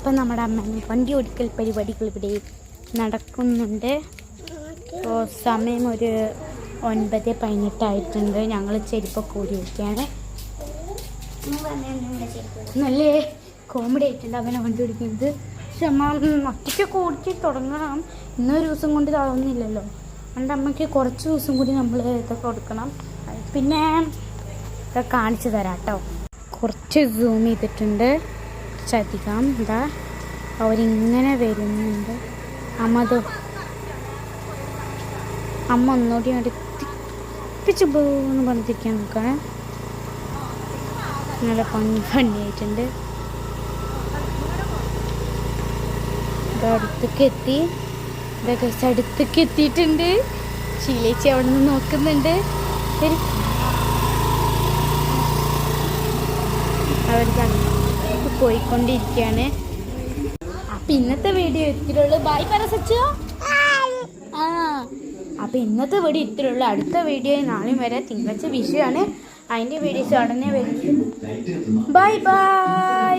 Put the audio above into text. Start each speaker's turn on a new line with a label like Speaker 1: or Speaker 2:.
Speaker 1: അപ്പം നമ്മുടെ അമ്മ വണ്ടി ഓടിക്കൽ പരിപാടികൾ ഇവിടെ നടക്കുന്നുണ്ട്. ഇപ്പോൾ സമയം ഒരു 9:18 ഞങ്ങൾ ചെരുപ്പൊക്കെ ഓടി വയ്ക്കുകയാണ്. നല്ല കോമഡി ആയിട്ടുണ്ട് അവനെ വണ്ടി ഓടിക്കുന്നത്. പക്ഷെ അമ്മ ഒറ്റയ്ക്കൊക്കെ ഓടിച്ച് തുടങ്ങണം. ഇന്നൊരു ദിവസം കൊണ്ട് താവുന്നില്ലല്ലോ. എൻ്റെ അമ്മയ്ക്ക് കുറച്ച് ദിവസം കൂടി നമ്മൾ ഇതൊക്കെ കൊടുക്കണം. പിന്നെ ഇതൊക്കെ കാണിച്ചു തരാം കേട്ടോ. കുറച്ച് സൂം ചെയ്തിട്ടുണ്ട്, കുറച്ചധികം. എന്താ അവരിങ്ങനെ വരുന്നുണ്ട്. അമ്മ ഒന്നുകൂടി അടുപ്പിച്ച് പോകുന്നു പറഞ്ഞിരിക്കാൻ നോക്കണേ. നല്ല ഫണ്ണിയായിട്ടുണ്ട്. അടുത്തേക്ക് എത്തി. ഇതൊക്കെ അടുത്തേക്ക് എത്തിയിട്ടുണ്ട്. ശീലേച്ചി അവിടെ നിന്ന് നോക്കുന്നുണ്ട്. അവർക്ക് പോയിക്കൊണ്ടിരിക്കുകയാണ്. അപ്പം ഇന്നത്തെ വീഡിയോ ഇത്രയുള്ളൂ. ബൈ പറ സച്ചു. അപ്പം ഇന്നത്തെ വീഡിയോ ഇത്രയുള്ളൂ. അടുത്ത വീഡിയോ നാളെയും വരെ. തിങ്കളാഴ്ച വിഷയമാണ്. അതിൻ്റെ വീഡിയോസ് ഉടനെ വരും. Bye bye.